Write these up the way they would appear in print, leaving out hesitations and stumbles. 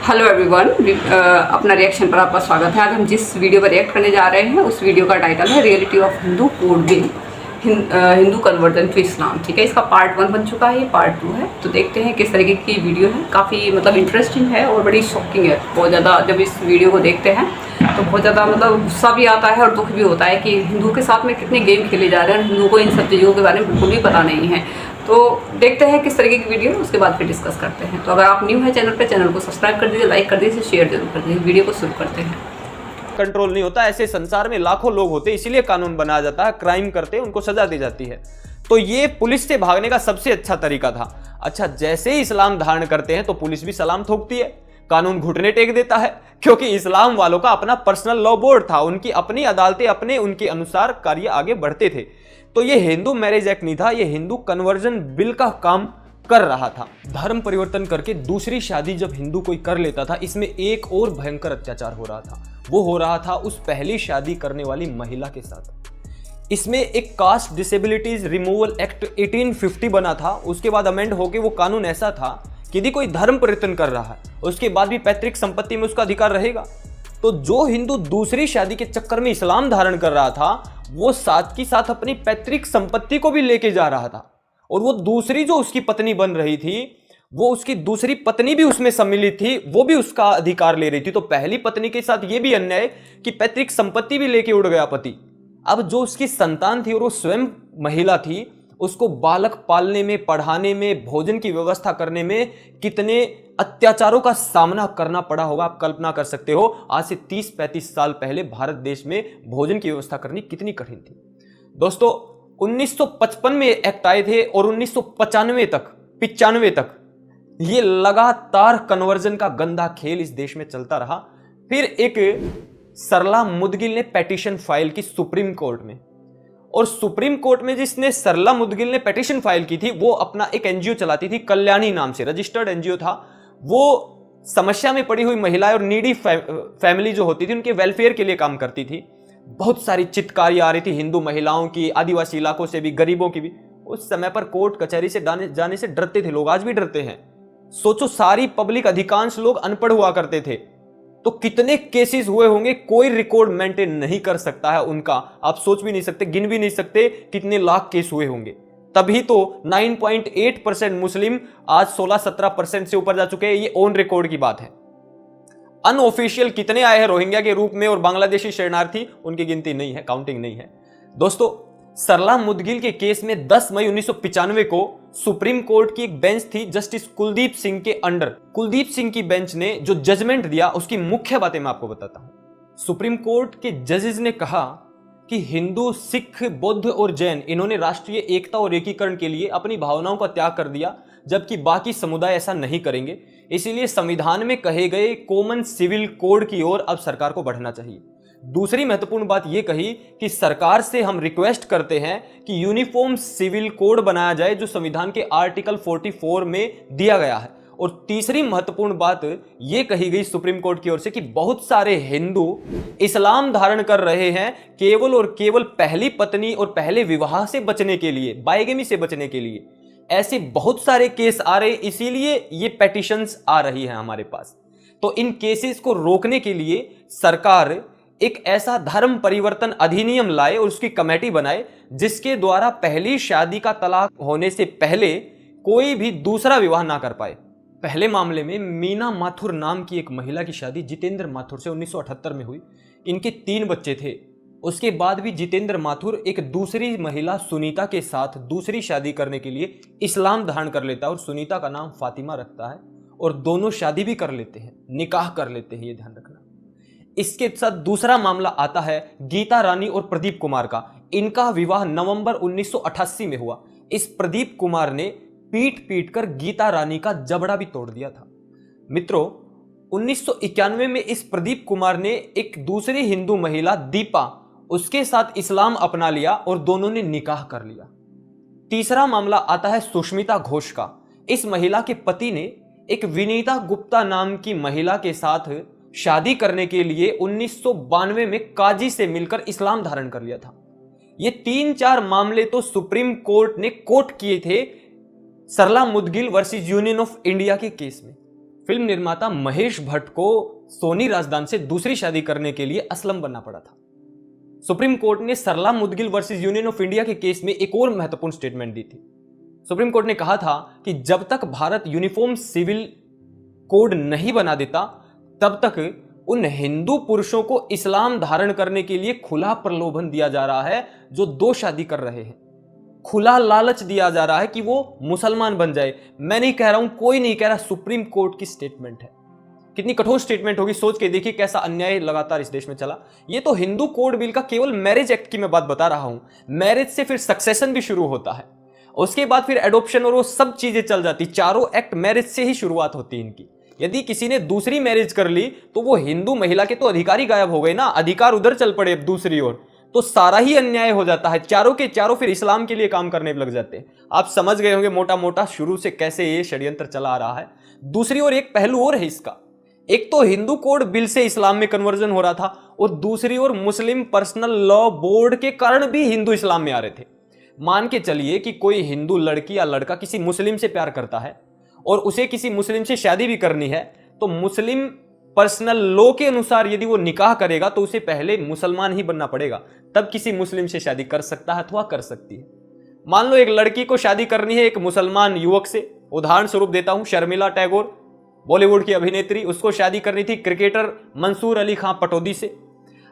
Hello everyone, अपना reaction पर आपका स्वागत है। आज हम जिस वीडियो पर रिएक्ट करने जा रहे हैं उस वीडियो का टाइटल है reality of Hindu code bill, Hindu conversion to Islam. ठीक है, इसका पार्ट 1 बन चुका है, ये पार्ट 2 है। तो देखते हैं किस तरीके की वीडियो है। काफ़ी मतलब इंटरेस्टिंग है और बड़ी शॉकिंग है बहुत ज़्यादा। जब इस वीडियो को देखते हैं तो बहुत ज़्यादा मतलब गुस्सा भी आता है और दुख भी होता है कि हिंदू के साथ में कितने गेम खेले जा रहे हैं और हिंदुओं को इन सब चीज़ों के बारे में बिल्कुल भी पता नहीं है। तो देखते हैं किस तरीके की वीडियो, उसके बाद फिर डिस्कस करते हैं। तो अगर आप न्यू है चैनल पे, चैनल को सब्सक्राइब कर दीजिए, लाइक कर दीजिए, शेयर जरूर कर दीजिए। वीडियो को शुरू करते हैं। कंट्रोल नहीं होता, ऐसे संसार में लाखों लोग होते, इसीलिए कानून बनाया जाता है। क्राइम करते हैं उनको सजा दी जाती है। तो ये पुलिस से भागने का सबसे अच्छा तरीका था। अच्छा, जैसे ही इस्लाम धारण करते हैं तो पुलिस भी सलाम ठोकती है, कानून घुटने टेक देता है, क्योंकि इस्लाम वालों का अपना पर्सनल लॉ बोर्ड था, उनकी अपनी अदालतें अपने उनके अनुसार कार्य आगे बढ़ते थे। तो ये हिंदू मैरिज एक्ट नहीं था, ये हिंदू कन्वर्जन बिल का काम कर रहा था। धर्म परिवर्तन करके दूसरी शादी जब हिंदू कोई कर लेता था, इसमें एक और भयंकर अत्याचार हो रहा था। वो हो रहा था उस पहली शादी करने वाली महिला के साथ। इसमें एक कास्ट डिसेबिलिटीज रिमूवल एक्ट 1850 बना था। उसके बाद अमेंड होके वो कानून ऐसा था कि यदि कोई धर्म परिवर्तन कर रहा है उसके बाद भी पैतृक संपत्ति में उसका अधिकार रहेगा। तो जो हिंदू दूसरी शादी के चक्कर में इस्लाम धारण कर रहा था, वो साथ की साथ अपनी पैतृक संपत्ति को भी लेके जा रहा था। और वो दूसरी जो उसकी पत्नी बन रही थी, वो उसकी दूसरी पत्नी भी उसमें सम्मिलित थी, वो भी उसका अधिकार ले रही थी। तो पहली पत्नी के साथ ये भी अन्याय कि पैतृक संपत्ति भी लेके उड़ गया पति। अब जो उसकी संतान थी और वो स्वयं महिला थी, उसको बालक पालने में, पढ़ाने में, भोजन की व्यवस्था करने में कितने अत्याचारों का सामना करना पड़ा होगा, आप कल्पना कर सकते हो। आज से 30-35 साल पहले भारत देश में भोजन की व्यवस्था करनी कितनी कठिन थी। दोस्तों, 1955 में एक्ट आए थे और 1995 तक ये लगातार कन्वर्जन का गंदा खेल इस देश में चलता रहा। फिर एक सरला मुदगिल ने पेटिशन फाइल की सुप्रीम कोर्ट में, और सुप्रीम कोर्ट में जिसने सरला मुदगिल ने पेटिशन फाइल की थी, वो अपना एक एनजीओ चलाती थी, कल्याणी नाम से रजिस्टर्ड एनजीओ था। वो समस्या में पड़ी हुई महिलाएं और नीडी फैमिली जो होती थी उनके वेलफेयर के लिए काम करती थी। बहुत सारी चित्कारी आ रही थी हिंदू महिलाओं की, आदिवासी इलाकों से भी, गरीबों की भी। उस समय पर कोर्ट कचहरी से जाने से डरते थे लोग, आज भी डरते हैं। सोचो, सारी पब्लिक, अधिकांश लोग अनपढ़ हुआ करते थे। तो कितने केसेस हुए होंगे, कोई रिकॉर्ड मेंटेन नहीं कर सकता है उनका। आप सोच भी नहीं सकते, गिन भी नहीं सकते कितने लाख केस हुए होंगे। तभी तो 9.8% मुस्लिम आज 16-17% से ऊपर जा चुके हैं। ये ऑन रिकॉर्ड की बात है। अनऑफिशियल कितने आए हैं रोहिंग्या के रूप में और बांग्लादेशी शरणार्थी, उनकी गिनती नहीं है, काउंटिंग नहीं है। दोस्तों, सरला मुदगिल के केस में 10 मई 1995 को सुप्रीम कोर्ट की एक बेंच थी, जस्टिस कुलदीप सिंह के अंडर। कुलदीप सिंह की बेंच ने जो जजमेंट दिया उसकी मुख्य बातें मैं आपको बताता हूं। सुप्रीम कोर्ट के जजेस ने कहा कि हिंदू, सिख, बौद्ध और जैन, इन्होंने राष्ट्रीय एकता और एकीकरण के लिए अपनी भावनाओं का त्याग कर दिया, जबकि बाकी समुदाय ऐसा नहीं करेंगे। इसीलिए संविधान में कहे गए कॉमन सिविल कोड की ओर अब सरकार को बढ़ना चाहिए। दूसरी महत्वपूर्ण बात यह कही कि सरकार से हम रिक्वेस्ट करते हैं कि यूनिफॉर्म सिविल कोड बनाया जाए जो संविधान के आर्टिकल 44 में दिया गया है। और तीसरी महत्वपूर्ण बात यह कही गई सुप्रीम कोर्ट की ओर से कि बहुत सारे हिंदू इस्लाम धारण कर रहे हैं केवल और केवल पहली पत्नी और पहले विवाह से बचने के लिए, बाइगेमी से बचने के लिए। ऐसे बहुत सारे केस आ रहे, इसीलिए ये पेटिशंस आ रही है हमारे पास। तो इन केसेस को रोकने के लिए सरकार एक ऐसा धर्म परिवर्तन अधिनियम लाए और उसकी कमेटी बनाए जिसके द्वारा पहली शादी का तलाक होने से पहले कोई भी दूसरा विवाह ना कर पाए। पहले मामले में मीना माथुर नाम की एक महिला की शादी जितेंद्र माथुर से 1978 में हुई। इनके 3 बच्चे थे। उसके बाद भी जितेंद्र माथुर एक दूसरी महिला सुनीता के साथ दूसरी शादी करने के लिए इस्लाम धारण कर लेता है और सुनीता का नाम फातिमा रखता है और दोनों शादी भी कर लेते हैं, निकाह कर लेते हैं, ये ध्यान रखना। इसके साथ दूसरा मामला आता है गीता रानी और प्रदीप कुमार का। इनका विवाह नवंबर 1988 में हुआ। इस प्रदीप कुमार ने पीट पीट कर गीता रानी का जबड़ा भी तोड़ दिया था। मित्रों, 1991 में इस प्रदीप कुमार ने एक दूसरी हिंदू महिला दीपा, उसके साथ इस्लाम अपना लिया और दोनों ने निकाह कर लिया। तीसरा मामला आता है सुष्मिता घोष का। इस महिला के पति ने एक विनीता गुप्ता नाम की महिला के साथ शादी करने के लिए 1992 में काजी से मिलकर इस्लाम धारण कर लिया था। ये 3-4 मामले तो सुप्रीम कोर्ट ने कोर्ट किए थे Sarla Mudgal versus union of India के केस में। फिल्म निर्माता महेश भट्ट को सोनी राजदान से दूसरी शादी करने के लिए असलम बनना पड़ा था। सुप्रीम कोर्ट ने Sarla Mudgal versus union of India के केस में एक और महत्वपूर्ण स्टेटमेंट दी थी। सुप्रीम कोर्ट ने कहा था कि जब तक भारत यूनिफॉर्म सिविल कोड नहीं बना देता तब तक उन हिंदू पुरुषों को इस्लाम धारण करने के लिए खुला प्रलोभन दिया जा रहा है जो 2 शादी कर रहे हैं। खुला लालच दिया जा रहा है कि वो मुसलमान बन जाए। मैं नहीं कह रहा हूं, कोई नहीं कह रहा, सुप्रीम कोर्ट की स्टेटमेंट है। कितनी कठोर स्टेटमेंट होगी, सोच के देखिए कैसा अन्याय लगातार इस देश में चला। ये तो हिंदू कोड बिल का केवल मैरिज एक्ट की मैं बात बता रहा हूं। मैरिज से फिर सक्सेशन भी शुरू होता है, उसके बाद फिर एडॉप्शन और वो सब चीजें चल जाती। चारों एक्ट मैरिज से ही शुरुआत होती है इनकी। यदि किसी ने दूसरी मैरिज कर ली तो वो हिंदू महिला के तो अधिकार ही गायब हो गए ना, अधिकार उधर चल पड़े दूसरी ओर, तो सारा ही अन्याय हो जाता है। चारों के चारों फिर इस्लाम के लिए काम करने लग जाते हैं। आप समझ गए होंगे मोटा मोटा शुरू से कैसे ये षड्यंत्र चला आ रहा है। दूसरी ओर एक पहलू और है इसका, एक तो हिंदू कोड बिल से इस्लाम में कन्वर्जन हो रहा था और दूसरी ओर मुस्लिम पर्सनल लॉ बोर्ड के कारण भी हिंदू इस्लाम में आ रहे थे। मान के चलिए कि कोई हिंदू लड़की या लड़का किसी मुस्लिम से प्यार करता है और उसे किसी मुस्लिम से शादी भी करनी है, तो मुस्लिम पर्सनल लॉ के अनुसार यदि वो निकाह करेगा तो उसे पहले मुसलमान ही बनना पड़ेगा, तब किसी मुस्लिम से शादी कर सकता है अथवा कर सकती है। मान लो एक लड़की को शादी करनी है एक मुसलमान युवक से, उदाहरण स्वरूप देता हूं, शर्मिला टैगोर बॉलीवुड की अभिनेत्री, उसको शादी करनी थी क्रिकेटर मंसूर अली खां पटौदी से।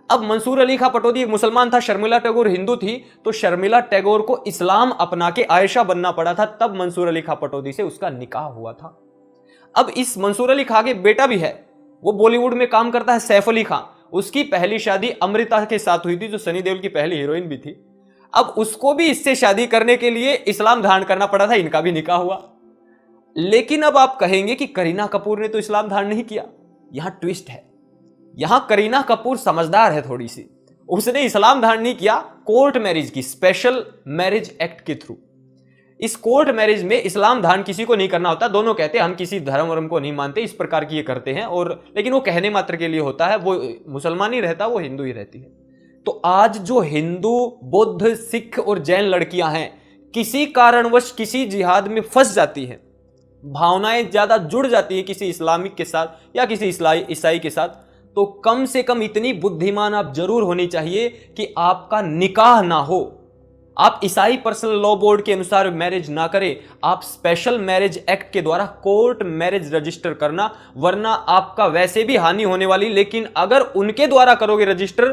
अब मंसूर अली खां पटौदी एक मुसलमान था, शर्मिला टैगोर हिंदू थी, तो शर्मिला टैगोर को इस्लाम अपना के आयशा बनना पड़ा था, तब मंसूर अली खां पटौदी से उसका निकाह हुआ था। अब इस मंसूर अली खां के बेटा भी है, वो बॉलीवुड में काम करता है, सैफ अली खां। उसकी पहली शादी अमृता के साथ हुई थी जो सनी देओल की पहली हीरोइन भी थी। अब उसको भी इससे शादी करने के लिए इस्लाम धारण करना पड़ा था, इनका भी निकाह हुआ। लेकिन अब आप कहेंगे कि करीना कपूर ने तो इस्लाम धारण नहीं किया। यहां ट्विस्ट है, यहां करीना कपूर समझदार है थोड़ी सी, उसने इस्लाम धारण नहीं किया, कोर्ट मैरिज की, स्पेशल मैरिज एक्ट के थ्रू। इस कोर्ट मैरिज में इस्लाम धारण किसी को नहीं करना होता, दोनों कहते हैं हम किसी धर्म वर्म को नहीं मानते, इस प्रकार की ये करते हैं, और लेकिन वो कहने मात्र के लिए होता है, वो मुसलमान ही रहता, वो हिंदू ही रहती है। तो आज जो हिंदू, बौद्ध, सिख और जैन लड़कियां हैं, किसी कारणवश किसी जिहाद में फंस जाती हैं, भावनाएं ज्यादा जुड़ जाती है किसी इस्लामिक के साथ या किसी ईसाई के साथ, तो कम से कम इतनी बुद्धिमान आप जरूर होनी चाहिए कि आपका निकाह ना हो, आप ईसाई पर्सनल लॉ बोर्ड के अनुसार मैरिज ना करें, आप स्पेशल मैरिज एक्ट के द्वारा कोर्ट मैरिज रजिस्टर करना, वरना आपका वैसे भी हानि होने वाली, लेकिन अगर उनके द्वारा करोगे रजिस्टर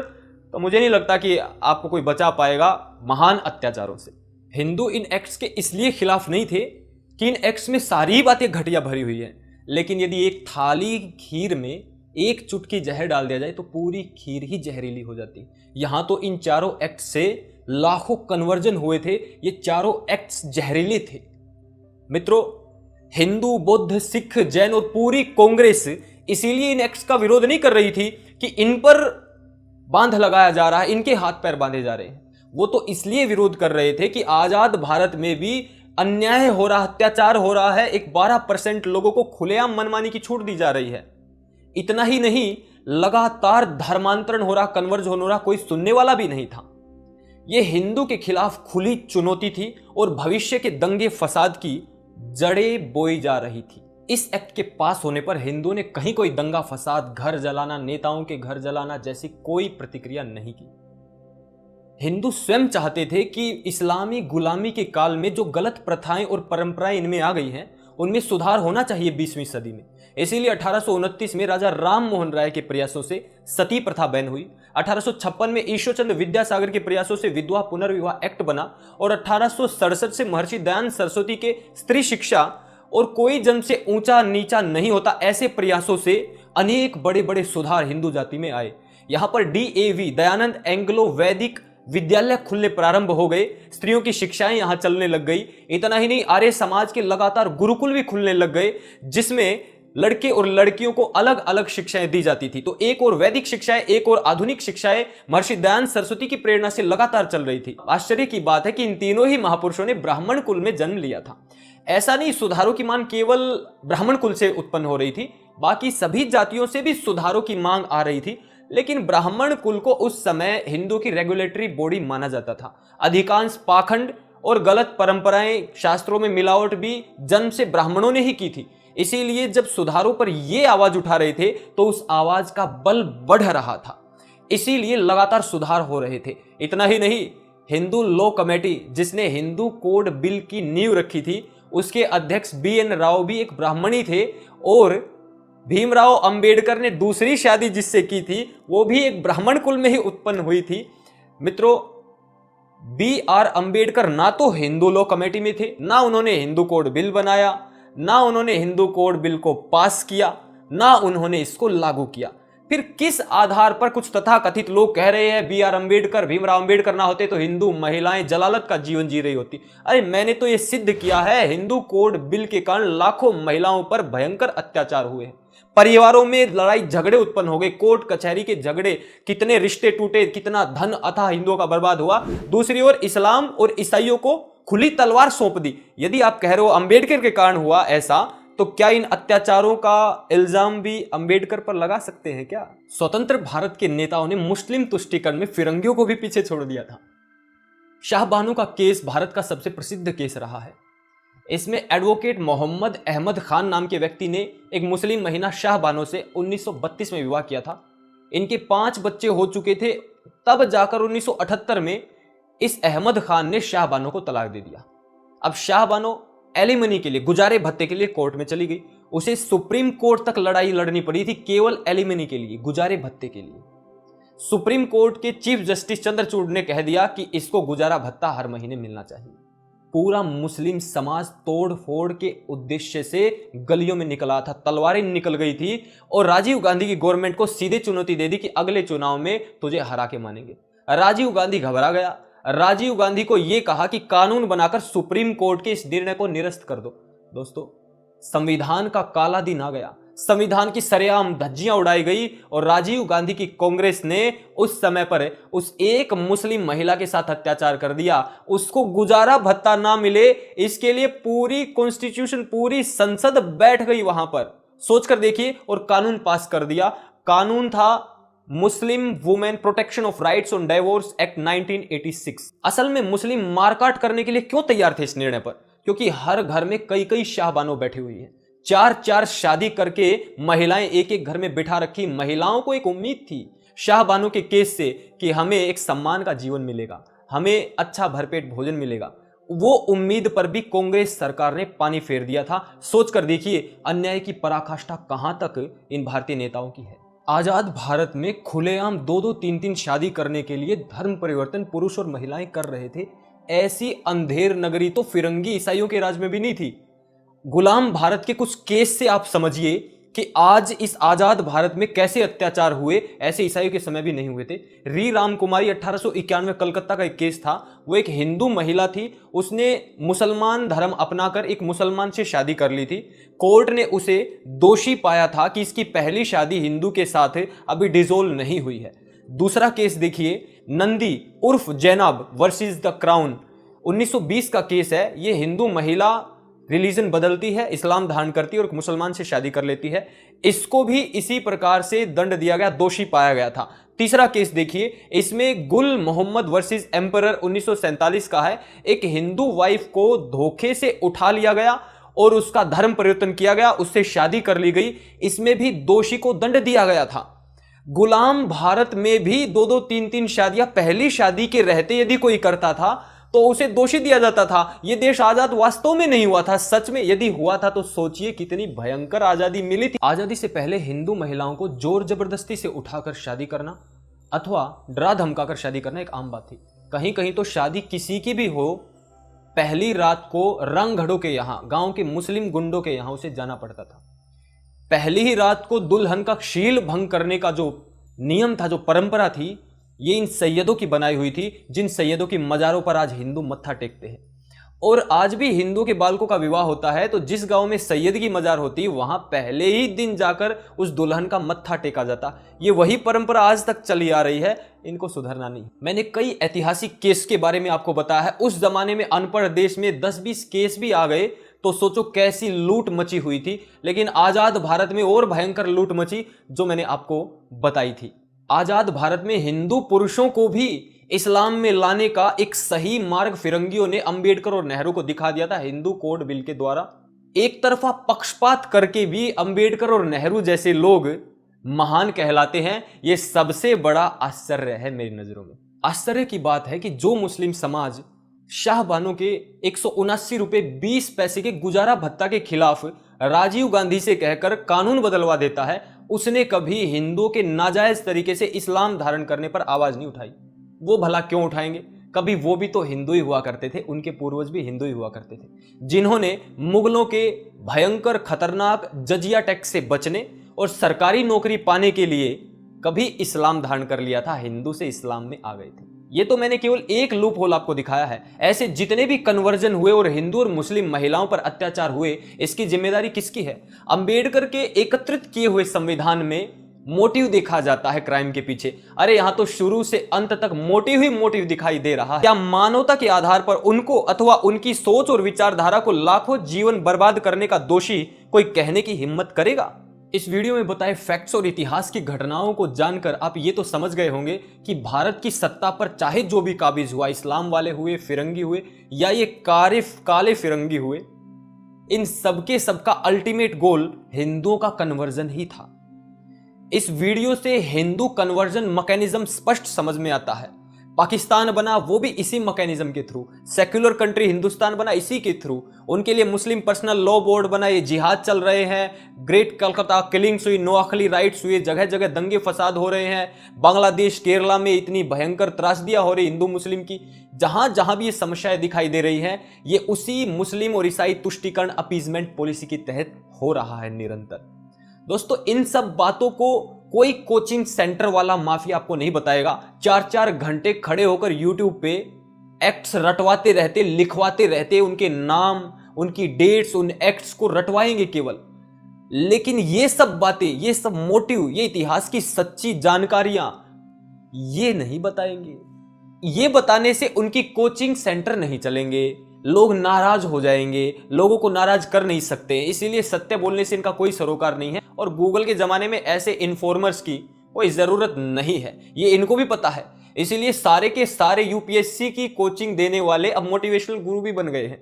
तो मुझे नहीं लगता कि आपको कोई बचा पाएगा महान अत्याचारों से। हिंदू इन एक्ट्स के इसलिए खिलाफ नहीं थे कि इन एक्ट्स में सारी बातें घटिया भरी हुई है, लेकिन यदि एक थाली खीर में एक चुटकी जहर डाल दिया जाए तो पूरी खीर ही जहरीली हो जाती। यहां तो इन चारों एक्ट से लाखों कन्वर्जन हुए थे, ये चारों एक्ट्स जहरीले थे। मित्रों, हिंदू, बौद्ध, सिख, जैन और पूरी कांग्रेस इसीलिए इन एक्ट्स का विरोध नहीं कर रही थी कि इन पर बांध लगाया जा रहा है, इनके हाथ पैर बांधे जा रहे हैं। वो तो इसलिए विरोध कर रहे थे कि आजाद भारत में भी अन्याय हो रहा, अत्याचार हो रहा है, एक 12% लोगों को खुलेआम मनमानी की छूट दी जा रही है। इतना ही नहीं, लगातार धर्मांतरण हो रहा, कन्वर्जन हो रहा, कोई सुनने वाला भी नहीं था। यह हिंदू के खिलाफ खुली चुनौती थी और भविष्य के दंगे फसाद की जड़ें बोई जा रही थी। इस एक्ट के पास होने पर हिंदू ने कहीं कोई दंगा फसाद, घर जलाना, नेताओं के घर जलाना जैसी कोई प्रतिक्रिया नहीं की। हिंदू स्वयं चाहते थे कि इस्लामी गुलामी के काल में जो गलत प्रथाएं और परंपराएं इनमें आ गई हैं, उनमें सुधार होना चाहिए 20वीं सदी में। इसीलिए 1829 में राजा राम मोहन राय के प्रयासों से सती प्रथा बैन हुई। 1856 में ईश्वरचंद्र विद्यासागर के प्रयासों से विधवा पुनर्विवाह एक्ट बना और 1867 से महर्षि दयानंद सरस्वती के स्त्री शिक्षा और कोई जन्म से ऊंचा नीचा नहीं होता, ऐसे प्रयासों से अनेक बड़े बड़े सुधार हिंदू जाति में आए। यहां पर DAV दयानंद एंग्लो वैदिक विद्यालय खुलने प्रारंभ हो गए, स्त्रियों की शिक्षाएं यहां चलने लग गई। इतना ही नहीं, आर्य समाज के लगातार गुरुकुल भी खुलने लग गए, जिसमें लड़के और लड़कियों को अलग अलग शिक्षाएं दी जाती थी। तो एक और वैदिक शिक्षाएं, एक और आधुनिक शिक्षाएं महर्षि दयानंद सरस्वती की प्रेरणा से लगातार चल रही थी। आश्चर्य की बात है कि इन तीनों ही महापुरुषों ने ब्राह्मण कुल में जन्म लिया था। ऐसा नहीं सुधारों की मांग केवल ब्राह्मण कुल से उत्पन्न हो रही थी, बाकी सभी जातियों से भी सुधारों की मांग आ रही थी, लेकिन ब्राह्मण कुल को उस समय हिंदू की रेगुलेटरी बॉडी माना जाता था। अधिकांश पाखंड और गलत परंपराएं, शास्त्रों में मिलावट भी जन्म से ब्राह्मणों ने ही की थी। इसीलिए जब सुधारों पर ये आवाज उठा रहे थे तो उस आवाज का बल बढ़ रहा था, इसीलिए लगातार सुधार हो रहे थे। इतना ही नहीं, हिंदू लॉ कमेटी जिसने हिंदू कोड बिल की नींव रखी थी, उसके अध्यक्ष BN राव भी एक ब्राह्मणी थे, और भीमराव अंबेडकर ने दूसरी शादी जिससे की थी वो भी एक ब्राह्मण कुल में ही उत्पन्न हुई थी। मित्रों, BR अंबेडकर ना तो हिंदू लॉ कमेटी में थे, ना उन्होंने हिंदू कोड बिल बनाया, ना उन्होंने हिंदू कोड बिल को पास किया, ना उन्होंने इसको लागू किया। फिर किस आधार पर कुछ तथाकथित लोग कह रहे हैं BR अंबेडकर, भीमराव अंबेडकर ना होते तो हिंदू महिलाएं जलालत का जीवन जी रही होती। अरे मैंने तो यह सिद्ध किया है, हिंदू कोड बिल के कारण लाखों महिलाओं पर भयंकर अत्याचार हुए, परिवारों में लड़ाई झगड़े उत्पन्न हो गए, कोर्ट कचहरी के झगड़े, कितने रिश्ते टूटे, कितना धन अथाह हिंदुओं का बर्बाद हुआ। दूसरी ओर इस्लाम और ईसाइयों को खुली तलवार सौंप दी। यदि आप कह रहे हो अंबेडकर के कारण हुआ ऐसा, तो क्या इन अत्याचारों का इल्जाम भी अंबेडकर पर लगा सकते हैं क्या? स्वतंत्र भारत के नेताओं ने मुस्लिम तुष्टीकरण में फिरंगियों को भी पीछे छोड़ दिया था। शाहबानो का केस भारत का सबसे प्रसिद्ध केस रहा है। इसमें एडवोकेट मोहम्मद अहमद खान नाम के व्यक्ति ने एक मुस्लिम महिला शाहबानो से 1932 में विवाह किया था। इनके 5 बच्चे हो चुके थे, तब जाकर 1978 में इस अहमद खान ने शाहबानो को तलाक दे दिया। अब शाहबानो एलिमनी के लिए, गुजारे भत्ते के लिए कोर्ट में चली गई। उसे सुप्रीम कोर्ट तक लड़ाई लड़नी पड़ी थी केवल एलिमनी के लिए, गुजारे भत्ते के लिए। सुप्रीम कोर्ट के चीफ जस्टिस चंद्रचूड़ ने कह दिया कि इसको गुजारा भत्ता हर महीने मिलना चाहिए। पूरा मुस्लिम समाज तोड़ फोड़ के उद्देश्य से गलियों में निकला था, तलवारें निकल गई थी, और राजीव गांधी की गवर्नमेंट को सीधे चुनौती दे दी कि अगले चुनाव में तुझे हरा के मानेंगे। राजीव गांधी घबरा गया। राजीव गांधी को यह कहा कि कानून बनाकर सुप्रीम कोर्ट के इस निर्णय को निरस्त कर दो। दोस्तों, संविधान का काला दिन आ गया, संविधान की सरेआम धज्जियां उड़ाई गई, और राजीव गांधी की कांग्रेस ने उस समय पर उस एक मुस्लिम महिला के साथ अत्याचार कर दिया। उसको गुजारा भत्ता ना मिले, इसके लिए पूरी कॉन्स्टिट्यूशन, पूरी संसद बैठ गई वहां पर। सोचकर देखिए, और कानून पास कर दिया। कानून था Muslim women protection of rights on divorce act 1986। असल में मुस्लिम मारकाट करने के लिए क्यों तैयार थे इस निर्णय पर? क्योंकि हर घर में कई कई शाहबानो बैठी हुई है, 4-4 शादी करके महिलाएं एक एक घर में बिठा रखी। महिलाओं को एक उम्मीद थी शाहबानो के केस से कि हमें एक सम्मान का जीवन मिलेगा, हमें अच्छा भरपेट भोजन मिलेगा। वो उम्मीद पर भी कांग्रेस सरकार ने पानी फेर दिया था। सोचकर देखिए अन्याय की पराकाष्ठा कहां तक इन भारतीय नेताओं की है। आजाद भारत में खुलेआम 2-2, 3-3 शादी करने के लिए धर्म परिवर्तन पुरुष और महिलाएं कर रहे थे। ऐसी अंधेर नगरी तो फिरंगी ईसाइयों के राज में भी नहीं थी। गुलाम भारत के कुछ केस से आप समझिए कि आज इस आजाद भारत में कैसे अत्याचार हुए, ऐसे ईसाइयों के समय भी नहीं हुए थे। री राम कुमारी 1891 कलकत्ता का एक केस था। वो एक हिंदू महिला थी, उसने मुसलमान धर्म अपनाकर एक मुसलमान से शादी कर ली थी। कोर्ट ने उसे दोषी पाया था कि इसकी पहली शादी हिंदू के साथ अभी डिसोल्व नहीं हुई है। दूसरा केस देखिए, नंदी उर्फ जैनब वर्सेस द क्राउन, 1920 का केस है। ये हिंदू महिला रिलीजन बदलती है, इस्लाम धारण करती है और एक मुसलमान से शादी कर लेती है। इसको भी इसी प्रकार से दंड दिया गया, दोषी पाया गया था। तीसरा केस देखिए, इसमें गुल मोहम्मद वर्सेस एम्परर 1947 का है। एक हिंदू वाइफ को धोखे से उठा लिया गया और उसका धर्म परिवर्तन किया गया, उससे शादी कर ली गई। इसमें भी दोषी को दंड दिया गया था। गुलाम भारत में भी 2-2, 3-3 शादियां पहली शादी के रहते यदि कोई करता था तो उसे दोषी दिया जाता था। यह देश आजाद वास्तव में नहीं हुआ था। सच में यदि हुआ था तो सोचिए कितनी भयंकर आजादी मिली थी। आजादी से पहले हिंदू महिलाओं को जोर जबरदस्ती से उठाकर शादी करना अथवा डरा धमकाकर शादी करना एक आम बात थी। कहीं कहीं तो शादी किसी की भी हो, पहली रात को रंगघड़ों के यहां, गांव के मुस्लिम गुंडों के यहां उसे जाना पड़ता था। पहली ही रात को दुल्हन का शील भंग करने का जो नियम था, जो परंपरा थी, ये इन सैयदों की बनाई हुई थी, जिन सैयदों की मजारों पर आज हिंदू मत्था टेकते हैं। और आज भी हिंदू के बालकों का विवाह होता है तो जिस गांव में सैयद की मजार होती, वहां पहले ही दिन जाकर उस दुल्हन का मत्था टेका जाता। ये वही परंपरा आज तक चली आ रही है, इनको सुधरना नहीं। मैंने कई ऐतिहासिक केस के बारे में आपको बताया है। उस जमाने में अनपढ़ देश में 10-20 केस भी आ गए तो सोचो कैसी लूट मची हुई थी। लेकिन आजाद भारत में और भयंकर लूट मची जो मैंने आपको बताई थी। आजाद भारत में हिंदू पुरुषों को भी इस्लाम में लाने का एक सही मार्ग फिरंगियों ने अंबेडकर और नेहरू को दिखा दिया था हिंदू कोड बिल के द्वारा। एक तरफा पक्षपात करके भी अंबेडकर और नेहरू जैसे लोग महान कहलाते हैं, यह सबसे बड़ा आश्चर्य है मेरी नजरों में। आश्चर्य की बात है कि जो मुस्लिम समाज शाहबानो के 179 रुपए 20 पैसे के गुजारा भत्ता के खिलाफ राजीव गांधी से कहकर कानून बदलवा देता है, उसने कभी हिंदुओं के नाजायज तरीके से इस्लाम धारण करने पर आवाज नहीं उठाई। वो भला क्यों उठाएंगे? कभी वो भी तो हिंदू ही हुआ करते थे, उनके पूर्वज भी हिंदू ही हुआ करते थे, जिन्होंने मुगलों के भयंकर खतरनाक जजिया टैक्स से बचने और सरकारी नौकरी पाने के लिए कभी इस्लाम धारण कर लिया था, हिंदू से इस्लाम में आ गए थे। ये तो मैंने केवल एक लूप होल आपको दिखाया है। ऐसे जितने भी कन्वर्जन हुए और हिंदू और मुस्लिम महिलाओं पर अत्याचार हुए, इसकी जिम्मेदारी किसकी है? अंबेडकर के एकत्रित किए हुए संविधान में मोटिव देखा जाता है क्राइम के पीछे। अरे यहां तो शुरू से अंत तक मोटिव ही मोटिव दिखाई दे रहा है। क्या मानवता के आधार पर उनको अथवा उनकी सोच और विचारधारा को लाखों जीवन बर्बाद करने का दोषी कोई कहने की हिम्मत करेगा? इस वीडियो में बताए फैक्ट्स और इतिहास की घटनाओं को जानकर आप ये तो समझ गए होंगे कि भारत की सत्ता पर चाहे जो भी काबिज हुआ, इस्लाम वाले हुए, फिरंगी हुए या ये काले फिरंगी हुए, इन सबके सबका अल्टीमेट गोल हिंदुओं का कन्वर्जन ही था। इस वीडियो से हिंदू कन्वर्जन मैकेनिज्म स्पष्ट समझ में आता है। पाकिस्तान बना वो भी इसी मैकेनिज्म के थ्रू, सेक्युलर कंट्री हिंदुस्तान बना इसी के थ्रू, उनके लिए मुस्लिम पर्सनल लॉ बोर्ड बना, ये जिहाद चल रहे हैं, ग्रेट कलकत्ता किलिंग्स हुई, नोआखली राइट्स हुए, जगह जगह दंगे फसाद हो रहे हैं, बांग्लादेश केरला में इतनी भयंकर त्रासदियां हो रही हिंदू मुस्लिम की, जहां जहां भी ये समस्याएं दिखाई दे रही हैं, ये उसी मुस्लिम और ईसाई तुष्टीकरण अपीजमेंट पॉलिसी के तहत हो रहा है निरंतर। दोस्तों, इन सब बातों को कोई कोचिंग सेंटर वाला माफिया आपको नहीं बताएगा। 4-4 घंटे खड़े होकर यूट्यूब पे एक्ट्स रटवाते रहते, लिखवाते रहते, उनके नाम, उनकी डेट्स, उन एक्ट्स को रटवाएंगे केवल। लेकिन ये सब बातें, ये सब मोटिव, ये इतिहास की सच्ची जानकारियां ये नहीं बताएंगे। ये बताने से उनकी कोचिंग सेंटर नहीं चलेंगे, लोग नाराज हो जाएंगे, लोगों को नाराज कर नहीं सकते, इसीलिए सत्य बोलने से इनका कोई सरोकार नहीं है। और गूगल के जमाने में ऐसे इन्फॉर्मर्स की कोई जरूरत नहीं है, ये इनको भी पता है। इसीलिए सारे के सारे यूपीएससी की कोचिंग देने वाले अब मोटिवेशनल गुरु भी बन गए हैं।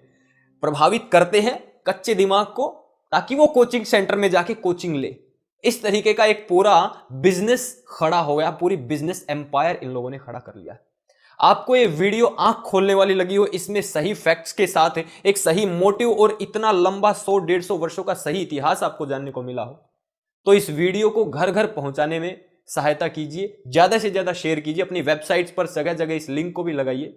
प्रभावित करते हैं कच्चे दिमाग को ताकि वो कोचिंग सेंटर में जाके कोचिंग ले। इस तरीके का एक पूरा बिजनेस खड़ा हो गया, पूरी बिजनेस एम्पायर इन लोगों ने खड़ा कर लिया। आपको ये वीडियो आंख खोलने वाली लगी हो, इसमें सही फैक्ट्स के साथ एक सही मोटिव और इतना लंबा 100-150 वर्षों का सही इतिहास आपको जानने को मिला हो, तो इस वीडियो को घर घर पहुंचाने में सहायता कीजिए, ज्यादा से ज्यादा शेयर कीजिए, अपनी वेबसाइट्स पर जगह जगह इस लिंक को भी लगाइए,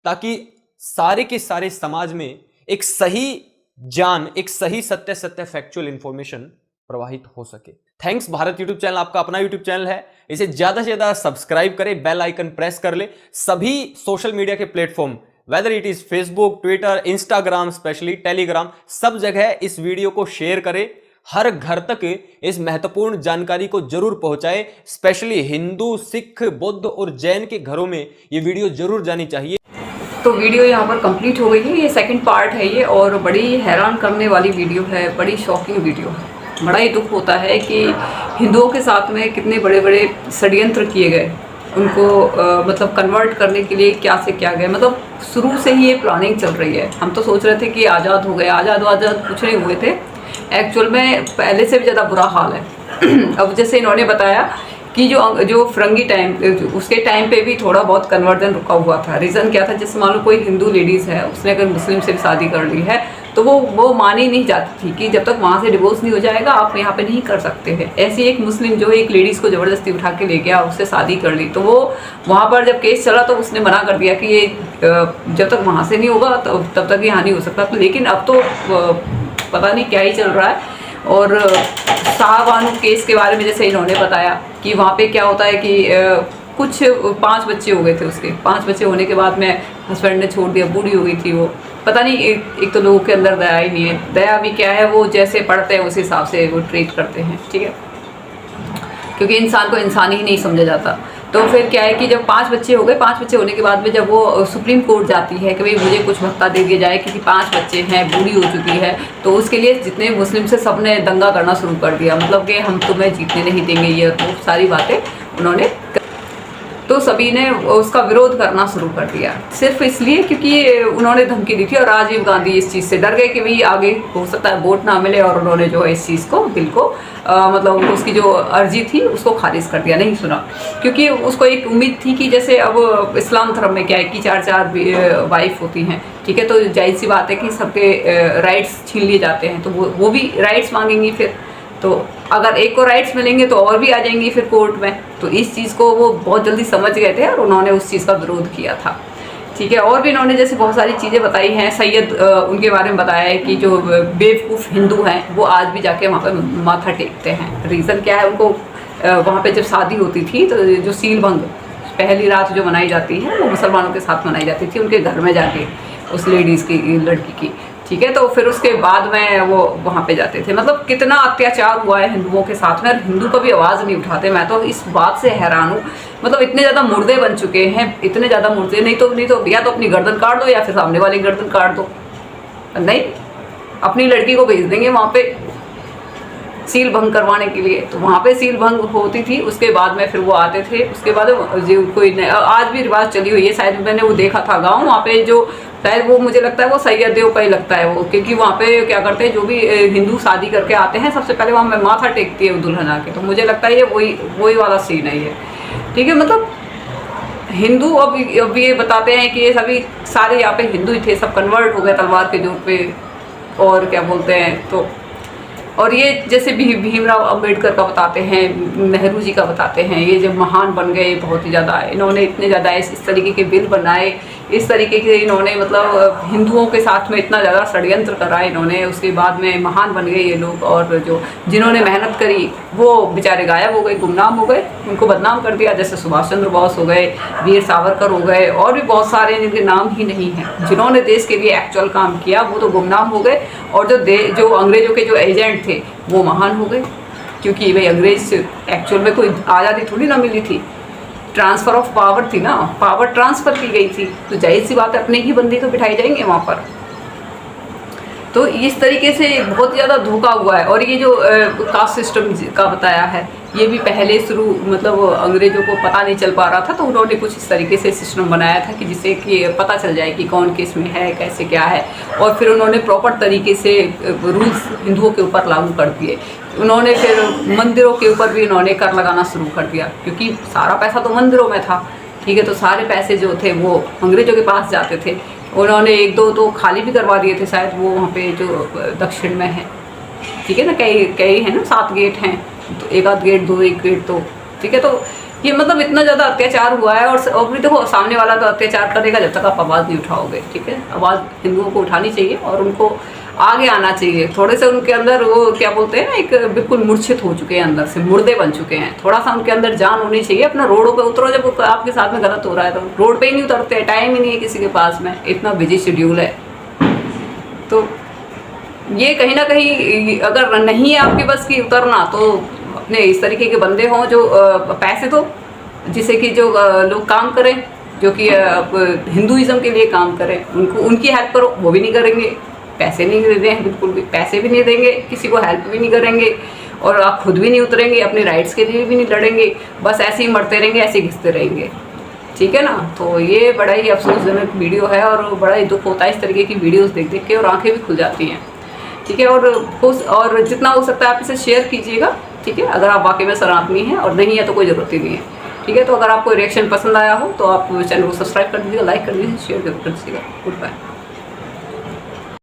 ताकि सारे के सारे समाज में एक सही ज्ञान, एक सही सत्य फैक्चुअल इंफॉर्मेशन प्रवाहित हो सके। थैंक्स भारत यूट्यूब चैनल आपका अपना यूट्यूब चैनल है, इसे ज्यादा से ज्यादा सब्सक्राइब करें, बेल आइकन प्रेस कर ले। सभी सोशल मीडिया के platform, whether it is Facebook, Twitter, Instagram, specially Telegram, सब जगह इस वीडियो को शेयर करें। हर घर तक इस महत्वपूर्ण जानकारी को जरूर पहुंचाएं। स्पेशली हिंदू, सिख, बौद्ध और जैन के घरों में ये वीडियो जरूर जानी चाहिए। तो वीडियो यहाँ पर कंप्लीट हो गई है, ये सेकंड पार्ट है ये, और बड़ी हैरान करने वाली वीडियो है, बड़ी शॉकिंग वीडियो है। बड़ा ही दुख होता है कि हिंदुओं के साथ में कितने बड़े बड़े षड्यंत्र किए गए, उनको मतलब कन्वर्ट करने के लिए क्या से क्या गए। मतलब शुरू से ही ये प्लानिंग चल रही है। हम तो सोच रहे थे कि आज़ाद हो गए, आज़ाद कुछ नहीं हुए थे, एक्चुअल में पहले से भी ज़्यादा बुरा हाल है। अब जैसे इन्होंने बताया कि जो फिरंगी टाइम, उसके टाइम पे भी थोड़ा बहुत कन्वर्जन रुका हुआ था। रीज़न क्या था? जैसे मान लो कोई हिंदू लेडीज़ है, उसने अगर मुस्लिम से शादी कर ली है, तो वो मानी नहीं जाती थी कि जब तक वहाँ से डिवोर्स नहीं हो जाएगा आप यहाँ पे नहीं कर सकते हैं। ऐसी एक मुस्लिम जो है एक लेडीज़ को ज़बरदस्ती उठा के ले गया, उससे शादी कर ली, तो वो वहाँ पर जब केस चला तो उसने मना कर दिया कि ये जब तक वहाँ से नहीं होगा तब तक यहाँ नहीं हो सकता। लेकिन अब तो पता नहीं क्या ही चल रहा है। और शाहबानो केस के बारे में जैसे इन्होंने बताया कि वहाँ पे क्या होता है कि कुछ 5 बच्चे हो गए थे उसके। 5 बच्चे होने के बाद में हस्बैंड ने छोड़ दिया, बूढ़ी हो गई थी वो। पता नहीं, एक तो लोगों के अंदर दया ही नहीं है। दया भी क्या है, वो जैसे पढ़ते हैं उस हिसाब से वो ट्रीट करते हैं, ठीक है, क्योंकि इंसान को इंसान ही नहीं समझा जाता। तो फिर क्या है कि जब 5 बच्चे हो गए, 5 बच्चे होने के बाद में जब वो सुप्रीम कोर्ट जाती है कि भाई मुझे कुछ भत्ता दे दिया जाए क्योंकि 5 बच्चे हैं, बूढ़ी हो चुकी है, तो उसके लिए जितने मुस्लिम से सब ने दंगा करना शुरू कर दिया, मतलब कि हम तुम्हें जीतने नहीं देंगे, ये तो सारी बातें उन्होंने। तो सभी ने उसका विरोध करना शुरू कर दिया, सिर्फ इसलिए क्योंकि उन्होंने धमकी दी थी और राजीव गांधी इस चीज़ से डर गए कि भाई आगे हो सकता है वोट ना मिले, और उन्होंने जो है इस चीज़ को बिल को मतलब उसकी जो अर्जी थी उसको खारिज कर दिया, नहीं सुना। क्योंकि उसको एक उम्मीद थी कि जैसे अब इस्लाम धर्म में क्या है कि 4 वाइफ होती हैं, ठीक है, तो जाहिर सी बात है कि सबके राइट्स छीन लिए जाते हैं, तो वो भी राइट्स मांगेंगी फिर, तो अगर एक को राइट्स मिलेंगे तो और भी आ जाएंगी फिर कोर्ट में। तो इस चीज़ को वो बहुत जल्दी समझ गए थे और उन्होंने उस चीज़ का विरोध किया था, ठीक है। और भी इन्होंने जैसे बहुत सारी चीज़ें बताई हैं। सैयद उनके बारे में बताया है कि जो बेवकूफ़ हिंदू हैं वो आज भी जाके वहाँ पे माथा टेकते हैं। रीज़न क्या है, उनको वहाँ पे जब शादी होती थी तो जो सील भंग पहली रात जो मनाई जाती है वो मुसलमानों के साथ मनाई जाती थी, उनके घर में जाके उस लेडीज़ की, लड़की की, ठीक है। तो फिर उसके बाद में वो वहाँ पे जाते थे। मतलब कितना अत्याचार हुआ है हिंदुओं के साथ में, और हिंदू कभी आवाज़ नहीं उठाते। मैं तो इस बात से हैरान हूँ, मतलब इतने ज़्यादा मुर्दे बन चुके हैं, इतने ज़्यादा मुर्दे, नहीं तो या तो अपनी गर्दन काट दो या फिर सामने वाली गर्दन काट दो, नहीं अपनी लड़की को भेज देंगे वहाँ पे सील भंग करवाने के लिए। तो वहाँ पे सील भंग होती थी, उसके बाद में फिर वो आते थे। उसके बाद जो कोई आज भी रिवाज चली हुई है, शायद मैंने वो देखा था गाँव, वहाँ पे जो शायद वो मुझे लगता है वो सैयद देव का ही लगता है वो, क्योंकि वहाँ पे क्या करते हैं जो भी हिंदू शादी करके आते हैं सबसे पहले वहाँ में माथा टेकती है दुल्हन आके। तो मुझे लगता है ये वही वाला सीन है ये, ठीक है। मतलब हिंदू अब ये बताते हैं कि ये सभी सारे यहाँ पे हिंदू ही थे, सब कन्वर्ट हो गए तलवार के जोर पे, और क्या बोलते हैं। तो और ये जैसे भीमराव अंबेडकर का बताते हैं, नेहरू जी का बताते हैं, ये जब महान बन गए बहुत ही ज़्यादा, इन्होंने इतने ज़्यादा इस तरीके के बिल बनाए, इस तरीके के इन्होंने मतलब हिंदुओं के साथ में इतना ज़्यादा षड्यंत्र करा इन्होंने, उसके बाद में महान बन गए ये लोग। और जो जिन्होंने मेहनत करी वो बेचारे गायब हो गए, गुमनाम हो गए, उनको बदनाम कर दिया। जैसे सुभाष चंद्र बोस हो गए, वीर सावरकर हो गए, और भी बहुत सारे जिनके नाम ही नहीं हैं, जिन्होंने देश के लिए एक्चुअल काम किया वो तो गुमनाम हो गए। और जो अंग्रेजों के जो एजेंट थे वो महान हो गए, क्योंकि भाई अंग्रेज एक्चुअल में कोई आज़ादी थोड़ी ना मिली थी, ट्रांसफ़र ऑफ पावर थी ना, पावर ट्रांसफ़र की गई थी। तो जाहिर सी बात है अपने ही बंदी तो बिठाई जाएंगे वहाँ पर। तो इस तरीके से बहुत ज़्यादा धोखा हुआ है। और ये जो कास्ट सिस्टम का बताया है, ये भी पहले शुरू मतलब अंग्रेज़ों को पता नहीं चल पा रहा था, तो उन्होंने कुछ इस तरीके से सिस्टम बनाया था कि जिससे कि पता चल जाए कि कौन किस में है, कैसे क्या है। और फिर उन्होंने प्रॉपर तरीके से रूल्स हिंदुओं के ऊपर लागू कर दिए। उन्होंने फिर मंदिरों के ऊपर भी उन्होंने कर लगाना शुरू कर दिया, क्योंकि सारा पैसा तो मंदिरों में था, ठीक है। तो सारे पैसे जो थे वो अंग्रेज़ों के पास जाते थे। उन्होंने 1-2 तो खाली भी करवा दिए थे शायद, वो वहाँ पे जो दक्षिण में है, ठीक है ना, कई है ना, 7 गेट हैं, तो 1 गेट 2 1 गेट तो, ठीक है। तो ये मतलब इतना ज़्यादा अत्याचार हुआ है। और भी देखो सामने वाला तो अत्याचार करेगा जब तक आप आवाज़ नहीं उठाओगे, ठीक है। आवाज़ हिंदुओं को उठानी चाहिए और उनको आगे आना चाहिए। थोड़े से उनके अंदर वो क्या बोलते हैं ना, एक बिल्कुल मूर्छित हो चुके हैं, अंदर से मुर्दे बन चुके हैं। थोड़ा सा उनके अंदर जान होनी चाहिए। अपना रोडों पे उतरो, जब आपके साथ में गलत हो रहा है तो रोड पे ही नहीं उतरते, टाइम ही नहीं है किसी के पास में, इतना बिजी शेड्यूल है। तो ये कहीं ना कहीं अगर नहीं है आपके बस की उतरना, तो अपने इस तरीके के बंदे हों जो पैसे दो, जिससे कि जो लोग काम करें, जो कि हिंदुइज्म के लिए काम करें, उनको उनकी हेल्प करो। वो भी नहीं करेंगे, पैसे नहीं दे दें, बिल्कुल भी पैसे भी नहीं देंगे, किसी को हेल्प भी नहीं करेंगे, और आप खुद भी नहीं उतरेंगे, अपने राइट्स के लिए भी नहीं लड़ेंगे, बस ऐसे ही मरते रहेंगे, ऐसे ही घिसते रहेंगे, ठीक है ना। तो ये बड़ा ही अफसोसजनक वीडियो है और बड़ा ही दुख होता है इस तरीके की वीडियोस देख देख के, और आंखें भी खुल जाती हैं, ठीक है। और जितना हो सकता है आप इसे शेयर कीजिएगा, ठीक है, अगर आप वाकई में सराहनीय हैं, और नहीं है तो कोई ज़रूरत ही नहीं है, ठीक है। तो अगर आपको रिएक्शन पसंद आया हो तो आप चैनल को सब्सक्राइब कर दीजिएगा, लाइक कर दीजिए, शेयर कर दीजिएगा। Good bye.